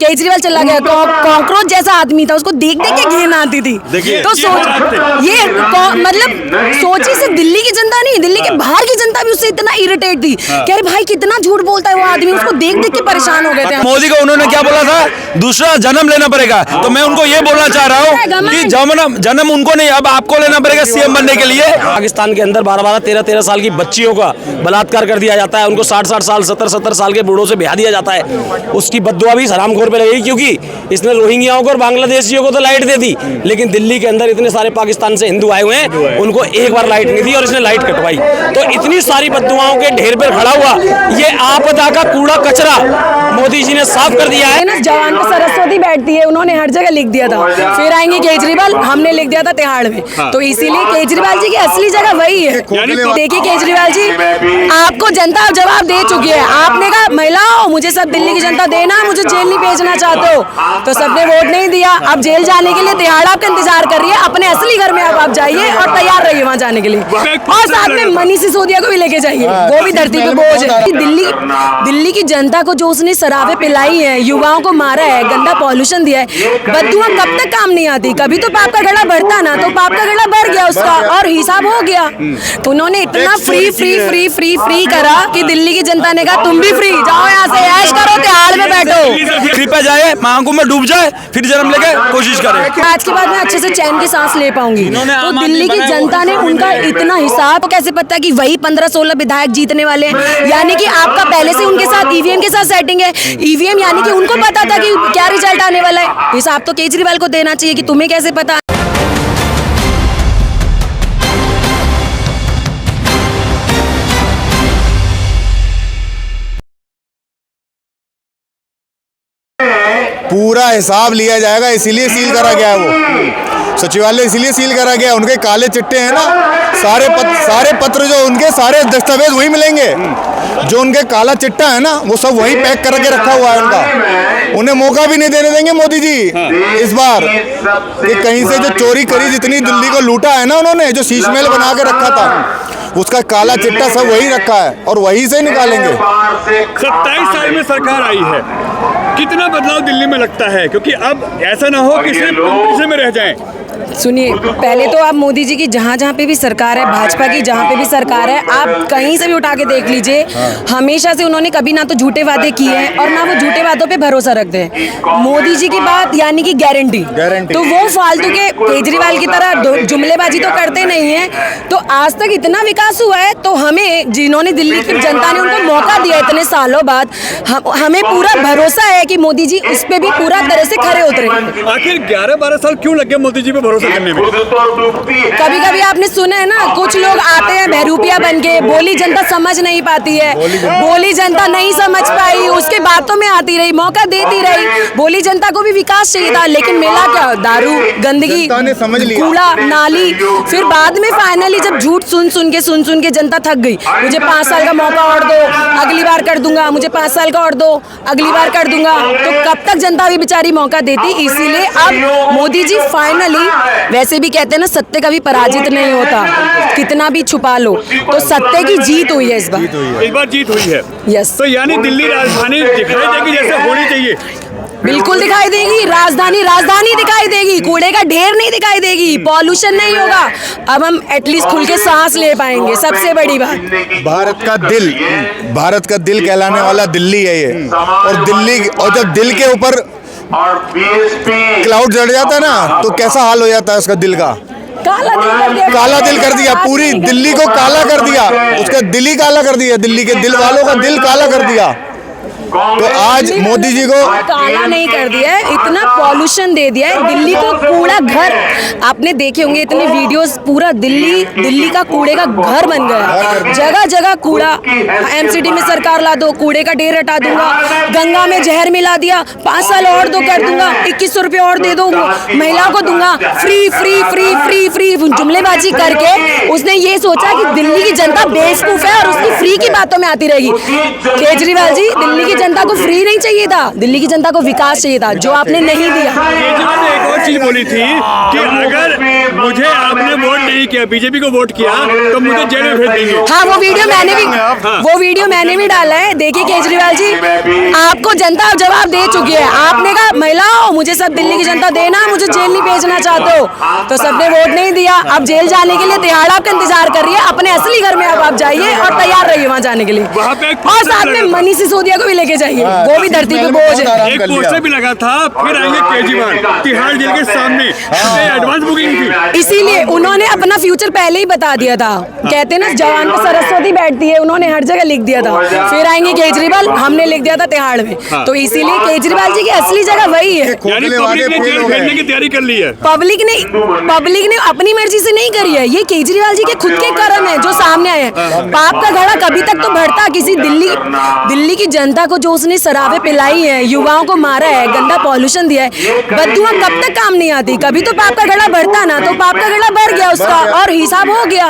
केजरीवाल चला गया, कॉकरोच जैसा आदमी था, उसको देख देख के घिन आती थी। तो सोचिए सिर्फ दिल्ली की जनता नहीं, दिल्ली के बाहर की जनता भी उससे इतना इरिटेट थी कि अरे भाई कितना झूठ बोलता है वो आदमी, उसको देख देख के परेशान हो गए थे। मोदी को उन्होंने क्या बोला था, दूसरा जन्म लेना पड़ेगा। तो मैं उनको ये बोलना चाह रहा हूँ कि जन्म उनको नहीं, अब आपको लेना पड़ेगा सीएम बनने के लिए। पाकिस्तान के अंदर 12-12, 13-13 साल की बच्चियों का बलात्कार कर दिया जाता है, उनको 60-60 साल, 70-70 साल के बूढ़ों से ब्याह दिया जाता है। उसकी बद्दुआ भी हरामखोर पे लगेगी, क्योंकि इसने रोहिंग्याओं को और बांग्लादेशियों को तो लाइट दे दी, लेकिन दिल्ली के अंदर इतने सारे पाकिस्तान से हिंदू आए हुए हैं, उनको एक बार लाइट नहीं दी और इसने लाइट कटवाई। तो इतनी सारी बद्दुआओं के ढेर पर खड़ा हुआ ये आपदा का कूड़ा कचरा मोदी जी ने साफ कर दिया है। जवान पे सरस्वती बैठती है, उन्होंने हर जगह लिख दिया था, फिर आएंगे केजरीवाल, हमने लिख दिया था तिहाड़ में। तो इसीलिए केजरीवाल जी की असली जगह वही है। देखिए केजरीवाल जी, आपको जनता जवाब दे चुकी है। आपने कहा महिलाओं मुझे सब दिल्ली की जनता देना, मुझे जेल नहीं भेजना चाहते हो, तो सबने वोट नहीं दिया। अब जेल जाने के लिए तिहाड़ आपका इंतजार कर रही है, अपने असली घर में अब आप जाइए और तैयार रहिए वहाँ जाने के लिए, और साथ में मनीष सिसोदिया को भी लेके जाइए, वो भी धरती पे बोझ है। दिल्ली की जनता को जो उसने शराबें पिलाई है, युवाओं को मारा है, गंदा पॉल्यूशन दिया है, बद्दुआ कब तक काम नहीं आती। कभी तो पाप का घड़ा भरता ना, तो पाप का घड़ा भर गया उसका और हिसाब हो गया। तो उन्होंने इतना free free free free free करा कि दिल्ली की जनता ने कहा तुम भी फ्री जाओ, यहाँ से ऐश करो, तिहाड़ में बैठो, कृपया जाए, महाकुंभ में डूब जाए, फिर जन्म लेके कोशिश करें। आज के बाद मैं अच्छे से चैन की सांस ले पाऊंगी। तो दिल्ली की जनता ने उनका इतना हिसाब, तो कैसे पता कि वही 15-16 विधायक जीतने वाले हैं, यानी कि आपका पहले से उनके साथ ईवीएम के साथ सेटिंग है। ईवीएम यानी कि उनको पता था कि क्या रिजल्ट आने वाला है। हिसाब तो केजरीवाल को देना चाहिए कि तुम्हें कैसे पता। पूरा हिसाब लिया जाएगा, इसीलिए सील करा गया है वो सचिवालय, इसीलिए सील करा गया। उनके काले चिट्टे हैं ना, सारे पत्र जो उनके सारे दस्तावेज वही मिलेंगे, जो उनके काला चिट्टा है ना वो सब वही पैक करके रखा हुआ है उनका। उन्हें मौका भी नहीं देने देंगे मोदी जी इस बार कि कहीं से जो चोरी करी, जितनी दिल्ली को लूटा है ना उन्होंने, जो शीश महल बना के रखा था, उसका काला चिट्टा सब वही रखा है और वही से निकालेंगे। 27 साल में सरकार आई है, कितना बदलाव दिल्ली में लगता है? क्योंकि अब ऐसा ना हो कि सिर्फ कंपटीशन में रह जाएं। सुनिए, पहले तो आप मोदी जी की जहाँ जहाँ पे भी सरकार है, भाजपा की जहाँ पे भी सरकार है, आप कहीं से भी उठा के देख लीजिए, हमेशा से उन्होंने कभी ना तो झूठे वादे किए हैं और ना वो झूठे वादों पे भरोसा रखते हैं। मोदी जी की बात यानी कि गारंटी, तो वो फालतू के केजरीवाल की तरह जुमलेबाजी तो करते नहीं है। तो आज तक इतना विकास हुआ है, तो हमें जिन्होंने दिल्ली की जनता ने उनको मौका दिया इतने सालों बाद, हमें पूरा भरोसा है कि मोदी जी उस पर भी पूरा तरह से खरे उतरे। आखिर 11-12 साल क्यों लग गए मोदी जी पे भरोसा करने में? कभी कभी आपने सुना है ना, कुछ लोग आते हैं बहरूपिया बन के, बोली जनता समझ नहीं पाती है, बोली जनता नहीं समझ पाई, उसके बातों में आती रही, मौका देती रही। बोली जनता को भी विकास चाहिए था, लेकिन मिला क्या? दारू, गंदगी, कूड़ा, नाली। फिर बाद में फाइनली जब झूठ सुन सुन के जनता थक गई, मुझे 5 साल का मौका और दो, अगली बार कर दूंगा, मुझे 5 साल का और दो, अगली बार कर दूंगा, तो कब तक जनता भी बेचारी मौका देती। इसीलिए अब मोदी जी फाइनली, वैसे भी कहते हैं ना सत्य कभी पराजित नहीं होता, कितना भी छुपा लो, तो सत्य की जीत हुई है इस बार जीत हुई है। यस। तो यानी दिल्ली राजधानी दिखाई देगी जैसे होनी चाहिए। बिल्कुल दिखाई देगी, राजधानी दिखाई देगी, कूड़े का ढेर नहीं दिखाई देगी, पॉल्यूशन नहीं होगा। अब हम एटलीस्ट खुल के सांस ले पाएंगे, सबसे बड़ी बात। भारत का दिल कहलाने वाला दिल्ली है ये, और जब दिल के ऊपर क्लाउड जड़ जाता है ना, तो कैसा हाल हो जाता है उसका दिल का। काला दिल कर दिया, पूरी दिल्ली को काला कर दिया, उसका दिल ही काला कर दिया, दिल्ली के दिल वालों का दिल काला कर दिया। तो आज मोदी जी को काला नहीं कर दिया है, इतना पॉल्यूशन दे दिया है, दिल्ली को कूड़ा घर, आपने देखे होंगे इतने वीडियोस, पूरा दिल्ली का कूड़े का घर बन गया, जगह जगह कूड़ा। एमसीडी में सरकार ला दो, कूड़े का ढेर हटा दूंगा, गंगा में जहर मिला दिया, 5 साल और दो कर दूंगा, 2100 रुपये और दे दो, महिला को दूंगा, free free free free free जुमलेबाजी करके उसने ये सोचा कि दिल्ली की जनता बेवकूफ है और उसकी फ्री की बातों में आती रहेगी। केजरीवाल जी, दिल्ली की जनता को फ्री नहीं चाहिए था, दिल्ली की जनता को विकास चाहिए था, जो आपने नहीं दिया। केजरीवाल ने एक और चीज बोली थी कि अगर मुझे आपने वोट नहीं नहीं किया, बीजेपी को वोट किया तो मुझे जेल में भेज देंगे। हाँ, वो वीडियो मैंने भी डाला है। देखिए केजरीवाल जी, आपको जनता जवाब दे चुकी है। आपने कहा महिलाओं मुझे सब दिल्ली की जनता देना, मुझे जेल नहीं भेजना चाहते हो, तो सबने वोट नहीं दिया। अब जेल जाने के लिए तिहाड़ आपका इंतजार कर रही है। अपने असली घर में अब आप जाइए और तैयार रहिए वहाँ जाने के लिए। और साथ में मनीष सिसोदिया को भी लेके जाइए, वो भी धरती पे बोझ है। एक पोस्टर भी लगा था, फिर आएंगे केजरीवाल तिहाड़ जेल के सामने, एडवांस बुकिंग थी। इसीलिए उन्होंने अपना फ्यूचर पहले ही बता दिया था। कहते हैं ना जवान पे सरस्वती बैठती है, उन्होंने हर जगह लिख दिया था। फिर आएंगे केजरीवाल, हमने लिख दिया था तिहाड़ में। तो इसीलिए केजरीवाल जी की असली जगह वही है। यानी पब्लिक ने जेल भेजने की तैयारी कर ली है। पब्लिक ने अपनी मर्जी से नहीं करी है, ये केजरीवाल जी के खुद के कर्म है जो सामने आए हैं। पाप का घड़ा कभी तक तो बढ़ता, किसी दिल्ली की जनता को जो उसने शराबें पिलाई है, युवाओं को मारा है, गंदा पॉल्यूशन दिया है, बददुआ कब तक काम नहीं आती। कभी तो पाप का घड़ा बढ़ता ना, तो पाप का घड़ा बढ़ गया उसका और हिसाब हो गया।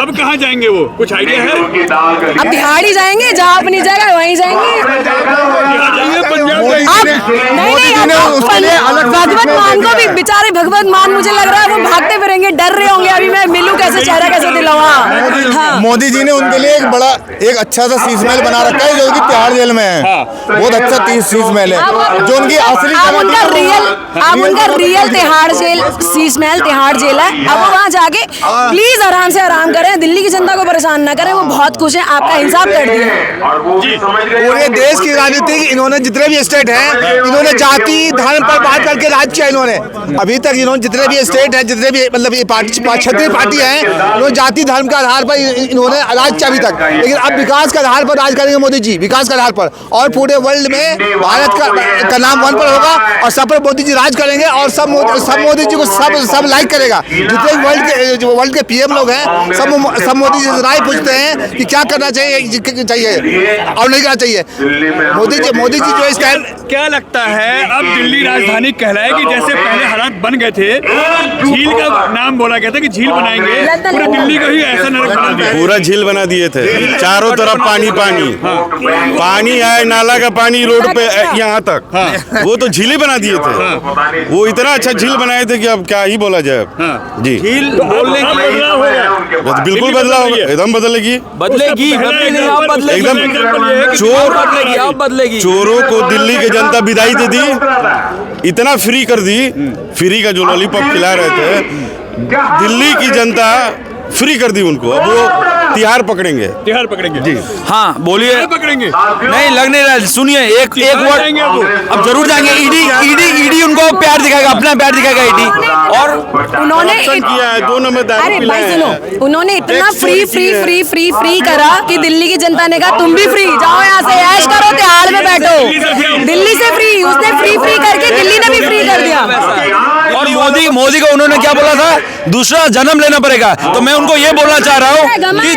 अब कहाँ जाएंगे वो, कुछ आइडिया है? अब बिहार ही जाएंगे, जहाँ अपनी जगह वहीं जाएंगे। भगवत मान को भी बेचारे भगवत मान, मुझे लग रहा है वो भागते फिरेंगे, डर रहे होंगे अभी मैं मिलूं कैसे, चेहरा कैसे दिलाऊं। हाँ। मोदी जी ने उनके लिए एक अच्छा सा शीश महल बना रखा है जो कि तिहाड़ जेल में है। बहुत अच्छा शीश महल है जो उनकी असली उनका real Tihar jail, Sheesh Mahal Tihar jail है। अब वो वहाँ जाके प्लीज आराम से आराम करें, दिल्ली की जनता को परेशान ना करें। वो बहुत खुश है, आपका इंसाफ कर दिया। पूरे देश की राजनीति इन्होंने जितने भी स्टेट हैं, इन्होंने जाति धर्म पर बात करके राज किया। इन्होंने अभी तक इन्होंने जितने भी स्टेट है, जितने भी मतलब ये क्षेत्रीय पार्टी है, इन्होंने जाति धर्म के आधार पर इन्होंने राज किया अभी तक। लेकिन अब विकास के आधार पर राज करेंगे मोदी जी, विकास के आधार पर। और पूरे वर्ल्ड में भारत का नाम वन पर होगा और सब पर मोदी जी राज करेंगे और सब मोदी जी को सब लाइक करेगा। जितने वर्ल्ड के पीएम लोग हैं सब मोदी जी से राय पूछते हैं कि क्या करना चाहिए और नहीं करना चाहिए। मोदी जी जो इस टाइम क्या लगता है अब दिल्ली राजधानी कहलाएगी जैसे पहले हालात बन गए थे? झील का नाम बोला गया था कि झील बनाएंगे, पूरे दिल्ली को ही ऐसा नरक बना दिया। पूरा झील बना दिए थे, चारों तरफ पानी पानी है, नाला का पानी रोड पे यहाँ तक, वो तो झील ही बना दिए थे। वो इतना अच्छा झील बनाए थे कि अब क्या ही बोला जाए। जी, झील बोलने की बिल्कुल बदलाव होगा, एकदम बदलेगी एकदम। चोरों को दिल्ली की जनता विदाई दे दी, इतना फ्री कर दी, फ्री का जो लॉलीपॉप खिला रहे थे दिल्ली की जनता फ्री कर दी उनको। अब वो तिहाड़ पकड़ेंगे जी। हाँ बोलिए। पकड़ेंगे नहीं लग नहीं रहा, सुनिए एक वर्ड। अब जरूर जाएंगे। ईडी उनको प्यार दिखाएगा, अपना प्यार दिखाएगा ईडी। और उन्होंने किया है 2 नंबर दारू अरे भाई पिलाए हैं। सुनो, उन्होंने इतना फ्री करा कि दिल्ली की जनता ने कहा तुम भी फ्री जाओ, यहाँ से ऐश करो, तिहाड़ में बैठो। दिल्ली से फ्री, उसने फ्री करके दिल्ली ने भी फ्री कर दिया। और मोदी को उन्होंने क्या बोला था, दूसरा जन्म लेना पड़ेगा। तो मैं उनको ये बोलना चाह रहा हूँ कि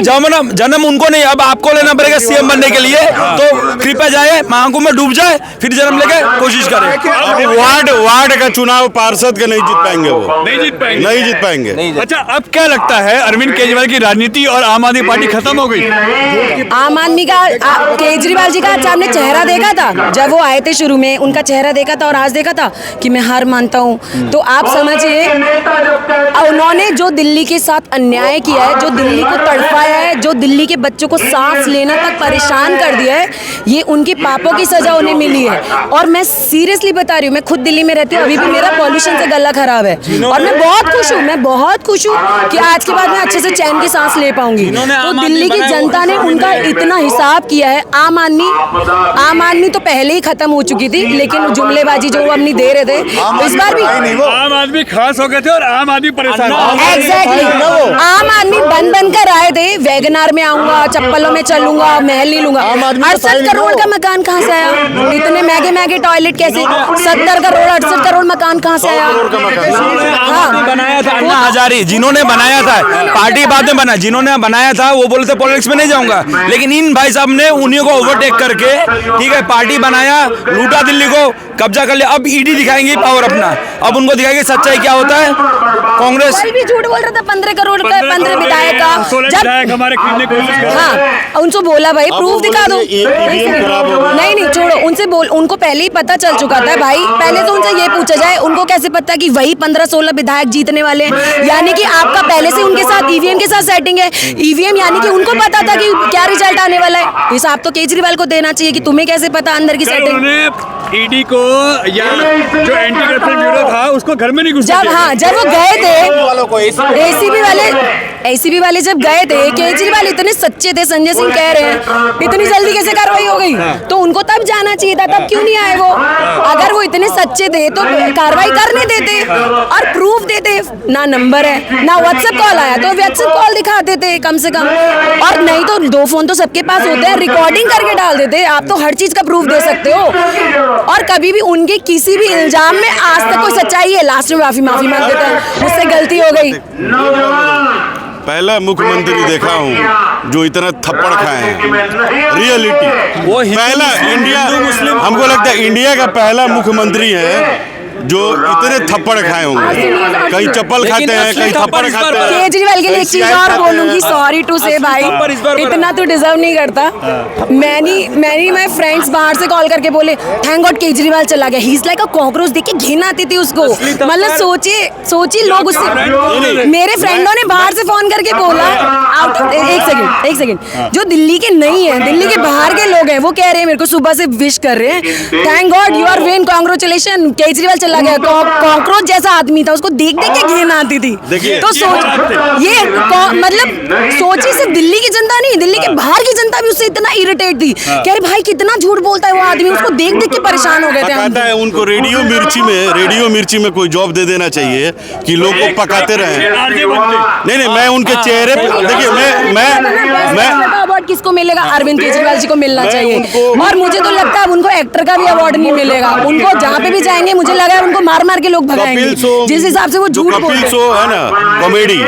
जन्म उनको नहीं, अब आपको लेना पड़ेगा सीएम बनने के लिए। तो कृपया जाए, महाकुंभ में डूब जाए, फिर जन्म लेके कोशिश करें। वार्ड का चुनाव पार्षद का नहीं जीत पाएंगे, वो नहीं जीत पाएंगे। अच्छा, अब क्या लगता है अरविंद केजरीवाल की राजनीति और आम आदमी पार्टी खत्म हो गई? आम आदमी का केजरीवाल जी का आपने चेहरा देखा था जब वो आए थे शुरू में, उनका चेहरा देखा था और आज देखा था कि मैं हार मानता हूँ। तो आप समझिए उन्होंने जो दिल्ली के साथ अन्याय किया है, जो दिल्ली को तड़पाया है, जो दिल्ली के बच्चों को सांस लेना तक परेशान कर दिया है, ये उनके पापों की सजा उन्हें मिली है। और मैं सीरियसली बता रही हूँ, मैं खुद दिल्ली में रहती हूँ, अभी भी मेरा पॉल्यूशन से गला खराब है और मैं बहुत खुश हूँ कि आज के बाद मैं अच्छे से चैन की सांस ले पाऊंगी। तो दिल्ली की जनता ने उनका इतना हिसाब किया है। आम आदमी तो पहले ही खत्म हो चुकी थी, लेकिन जुमलेबाजी जो वो अपनी दे रहे थे इस बार भी आम आदमी खास हो गए थे और आम आदमी परेशान। एग्जैक्टली, आम आदमी बन कर आए थे, वैगनार में आऊंगा, चप्पलों में चलूंगा, महल नहीं लूंगा। 68 करोड़ का मकान कहाँ से आया? इतने महंगे टॉयलेट कैसे? 70 करोड़ 68 करोड़ मकान कहाँ से आया? बनाया था अन्ना हजारी, जिन्होंने बनाया था, पार्टी बाद में बना, जिन्होंने बनाया था वो बोलते पॉलिटिक्स में नहीं जाऊंगा, लेकिन इन भाई साहब ने उन्हीं को ओवरटेक करके ठीक है पार्टी बनाया, लूटा दिल्ली को, कब्जा कर लिया, अब ईडी दिखाएंगे पावर अपना, अब उनको दिखाएंगे सच्चाई क्या होता है। कांग्रेस कल भी झूठ बोल रहा था 15 करोड़ का, 15 विधायक का, 16 विधायक हमारे खरीदने की कोशिश कर रहे हैं। हाँ उनको बोला भाई प्रूफ दिखा दो। नहीं छोड़ो, उनसे बोल, उनको पहले ही पता चल चुका था भाई। पहले तो उनसे ये पूछा जाए उनको कैसे पता कि वही 15-16 विधायक जीतने वाले हैं, यानी कि आपका पहले से उनके साथ ईवीएम के साथ सेटिंग है। ईवीएम यानी कि उनको पता था कि क्या रिजल्ट आने वाला है। हिसाब तो केजरीवाल को देना चाहिए कि तुम्हें कैसे पता अंदर की सेटिंग। उन्होंने ईडी को या जो एंटी करप्शन ब्यूरो था उसको घर में नहीं घुसने जब दिया। हाँ जब वो गए थे एसीबी वाले जब गए थे, केजरीवाल इतने सच्चे थे, संजय सिंह कह रहे हैं इतनी जल्दी कैसे कार्रवाई हो गई, तो उनको तब जाना चाहिए था, तब क्यों नहीं आए वो। अगर वो इतने सच्चे थे तो कार्रवाई करने देते और प्रूफ देते। ना नंबर है ना व्हाट्सएप कॉल आया तो व्हाट्सएप कॉल दिखा देते कम से कम, और नहीं तो 2 फोन तो सबके पास होते हैं, रिकॉर्डिंग करके डाल देते। आप तो हर चीज का प्रूफ दे सकते हो। और कभी भी उनके किसी भी इल्जाम में आज तक कोई सच्चाई है, लास्ट में माफी मांग देते हैं, मुझसे गलती हो गई। पहला मुख्यमंत्री देखा हूँ जो इतना थप्पड़ खाए हैं, रियलिटी। वो पहला इंडिया, हमको लगता है इंडिया का पहला मुख्यमंत्री है जो इतने थप्पड़ खाए होंगे। कहीं चप्पल खाते हैं, कहीं थप्पड़ खाते हैं। केजरीवाल के लिए एक चीज और बोलूंगी, सॉरी टू से भाई, इतना तो डिजर्व नहीं करता। मैंने माय फ्रेंड्स बाहर से कॉल करके बोले थैंक गॉड केजरीवाल चला गया, he is like a cockroach, देख के घिन आती थी उसको। मतलब सोचिए लोग उससे, मेरे फ्रेंडों ने बाहर से फोन करके बोला एक सेकंड जो दिल्ली के नहीं है, दिल्ली के बाहर के लोग हैं, वो कह रहे हैं मेरे को सुबह से विश कर रहे हैं, thank god you are win, congratulation, Kejriwal चला गया। कॉकरोच जैसा आदमी था, उसको देख देख के घिन आती थी। तो मतलब सोचिए, सिर्फ दिल्ली की जनता नहीं, दिल्ली के बाहर की जनता भी उससे इतना इरिटेट थी कि अरे भाई कितना झूठ बोलता है वो आदमी, उसको देख देख के परेशान हो गए थे हम। पता है उनको रेडियो मिर्ची में कोई जॉब दे देना चाहिए कि लोग को पकाते रहे। नहीं मैं उनके चेहरे पे देखिए, मैं अवार्ड किसको मिलेगा? अरविंद केजरीवाल जी को मिलना चाहिए। और मुझे तो लगता है उनको एक्टर का भी अवार्ड नहीं मिलेगा। उनको जहाँ पे भी जाएंगे मुझे लगा है उनको मार मार के लोग भगाएंगे, जिस हिसाब से वो झूठ बोलते हैं। कपिल शो है ना कॉमेडी,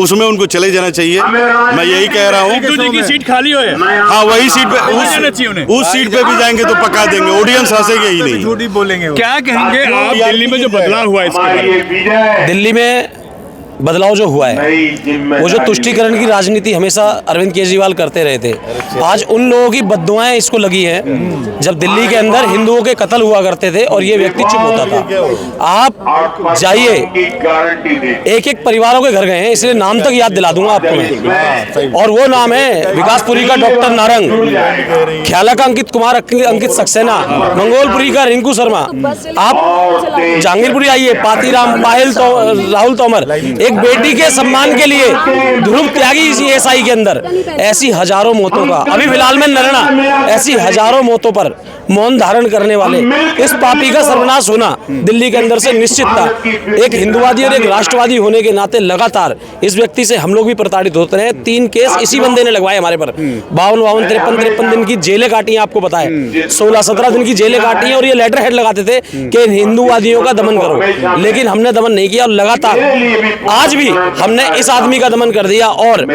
उसमें उनको चले जाना चाहिए। मैं यही कह रहा हूँ की सीट खाली हो है। हाँ वही सीट पे, उस सीट पे भी जाएंगे तो पका देंगे, ऑडियंस हंसेगा ही नहीं। झूठी बोलेंगे। क्या कहेंगे आप दिल्ली में जो बदलाव हुआ है इसके बारे में? दिल्ली में बदलाव जो हुआ है, वो जो तुष्टीकरण की राजनीति हमेशा अरविंद केजरीवाल करते रहे थे, आज उन लोगों की बद्दुआएं इसको लगी हैं। जब दिल्ली के अंदर हिंदुओं के कत्ल हुआ करते थे और ये व्यक्ति चुप होता था। आप जाइए, एक एक परिवारों के घर गए हैं, इसलिए नाम तक याद दिला दूंगा आपको मैं, और वो नाम है विकासपुरी का डॉक्टर नारंग, ख्याला का अंकित कुमार, अंकित सक्सेना, मंगोलपुरी का रिंकू शर्मा। आप जहांगीरपुरी आइए, पातीराम, राहुल तोमर, एक बेटी के सम्मान के लिए ध्रुव त्यागी इसी एसआई के अंदर, ऐसी हजारों मौतों का, अभी फिलहाल में नरना, ऐसी हजारों मौतों पर मौन धारण करने वाले इस पापी का सर्वनाश होना दिल्ली के अंदर से निश्चित था। एक हिंदुवादी और एक राष्ट्रवादी होने के नाते लगातार इस व्यक्ति से हम लोग भी प्रताड़ित होते रहे। 3 केस इसी बंदे ने लगवाए हमारे पर, 52, 53 दिन की जेलें काटी हैं। आपको पता है 16-17 दिन की जेलें काटी हैं, और ये लेटर हेड लगाते थे कि हिंदुवादियों का दमन करो, लेकिन हमने दमन नहीं किया। और लगातार आज भी हमने इस आदमी का दमन कर दिया, और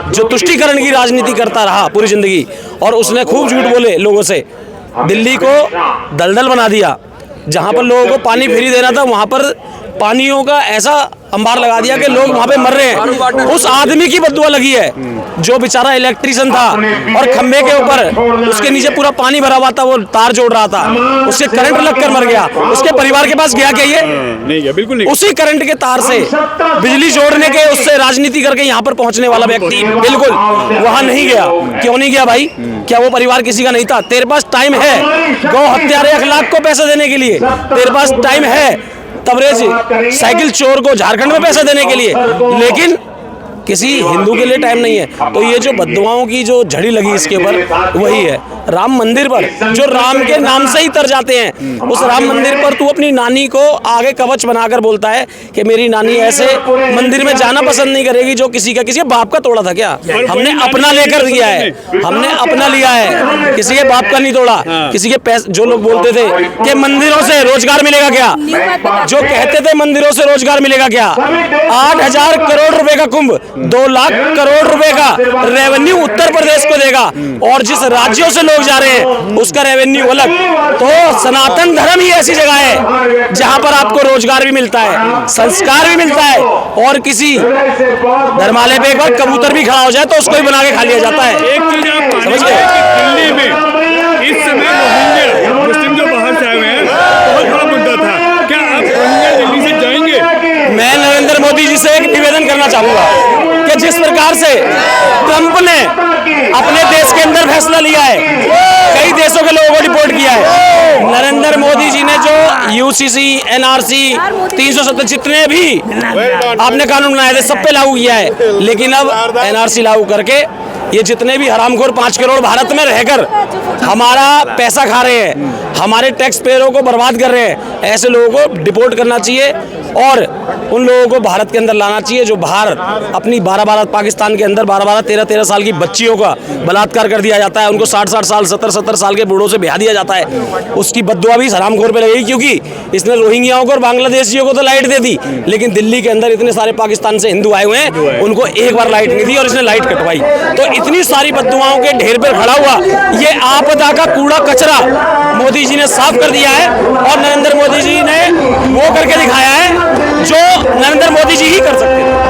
जो तुष्टीकरण की राजनीति करता रहा पूरी जिंदगी, और उसने खूब झूठ बोले लोगों से, दिल्ली को दलदल बना दिया। जहां पर लोगों को पानी फ्री देना था, वहां पर पानियों का ऐसा अंबार लगा दिया कि लोग वहां पे मर रहे हैं। उस आदमी की बद्दुआ लगी है जो बेचारा इलेक्ट्रिशियन था और खंबे के ऊपर उसके नीचे पूरा पानी भरा हुआ था, वो तार जोड़ रहा था, उसके करंट लगकर मर गया। उसके परिवार के पास गया क्या? ये नहीं गया, बिल्कुल नहीं। उसी करंट के तार से बिजली जोड़ने के, उससे राजनीति करके यहाँ पर पहुंचने वाला व्यक्ति बिल्कुल वहां नहीं गया। क्यों नहीं गया भाई? क्या वो परिवार किसी का नहीं था? तेरे पास टाइम है गौ हत्यारे अखलाक को पैसे देने के लिए, तेरे पास टाइम है तबरेज साइकिल चोर को झारखंड में पैसा देने के लिए, लेकिन किसी हिंदू के लिए टाइम नहीं है। तो ये जो बद्दुआओं की जो झड़ी लगी इसके ऊपर वही है। राम मंदिर पर जो राम के नाम से ही तर जाते हैं, उस राम मंदिर पर तू अपनी नानी को आगे कवच बनाकर बोलता है कि मेरी नानी ऐसे मंदिर में जाना पसंद नहीं करेगी जो किसी के बाप का तोड़ा था क्या? हमने अपना लेकर दिया है, हमने अपना लिया है, किसी के बाप का नहीं तोड़ा। किसी के पैसे, जो लोग बोलते थे कि मंदिरों से रोजगार मिलेगा क्या, जो कहते थे मंदिरों से रोजगार मिलेगा क्या, 8,000 करोड़ रुपए का कुंभ 2 लाख करोड़ रुपए का रेवेन्यू उत्तर प्रदेश को देगा, और जिस राज्यों से लोग जा रहे हैं उसका रेवेन्यू अलग। तो सनातन धर्म ही ऐसी जगह है जहां पर आपको रोजगार भी मिलता है, संस्कार भी मिलता है, और किसी धर्मालय पे एक बार कबूतर भी खड़ा हो जाए तो उसको भी बना के खा लिया जाता है। एक चीज आप समझ मानिए गए? कि दिल्ली में इस समय रोहिंग्या मुस्लिम जो बाहर से आए हुए हैं बहुत बड़ा मुद्दा था। क्या आप रोहिंग्या दिल्ली से जाएंगे? मैं नरेंद्र मोदी जी से एक निवेदन करना चाहूंगा कि जिस प्रकार से ट्रंप ने अपने देश के अंदर फैसला लिया है, कई देशों के लोगों को डिपोर्ट किया है, नरेंद्र मोदी जी ने जो यूसीसी, एनआरसी, 370 जितने भी आपने कानून बनाए थे सब पे लागू किया है। लेकिन अब एनआरसी लागू करके ये जितने भी हरामखोर 5 करोड़ भारत में रहकर हमारा पैसा खा रहे हैं, हमारे टैक्स पेयरों को बर्बाद कर रहे हैं, ऐसे लोगों को डिपोर्ट करना चाहिए और उन लोगों को भारत के अंदर लाना चाहिए जो बाहर अपनी 12-12 पाकिस्तान के अंदर 12-12, 13-13 साल की बच्चियों का बलात्कार कर दिया जाता है, उनको 60-60 साल, 70-70 साल के बूढ़ों से ब्याह दिया जाता है। उसकी बद्दुआ भी हरामखोर पे लगेगी, क्योंकि इसने रोहिंग्याओं को और बांग्लादेशियों को तो लाइट दे दी, लेकिन दिल्ली के अंदर इतने सारे पाकिस्तान से हिंदू आए हुए हैं, उनको एक बार लाइट नहीं दी और इसने लाइट कटवाई। तो इतनी सारी बद्दुआओं के ढेर पर खड़ा हुआ ये आपदा का कूड़ा कचरा मोदी जी ने साफ कर दिया है, और नरेंद्र मोदी जी ने वो करके दिखाया है जो नरेंद्र मोदी जी ही कर सकते हैं।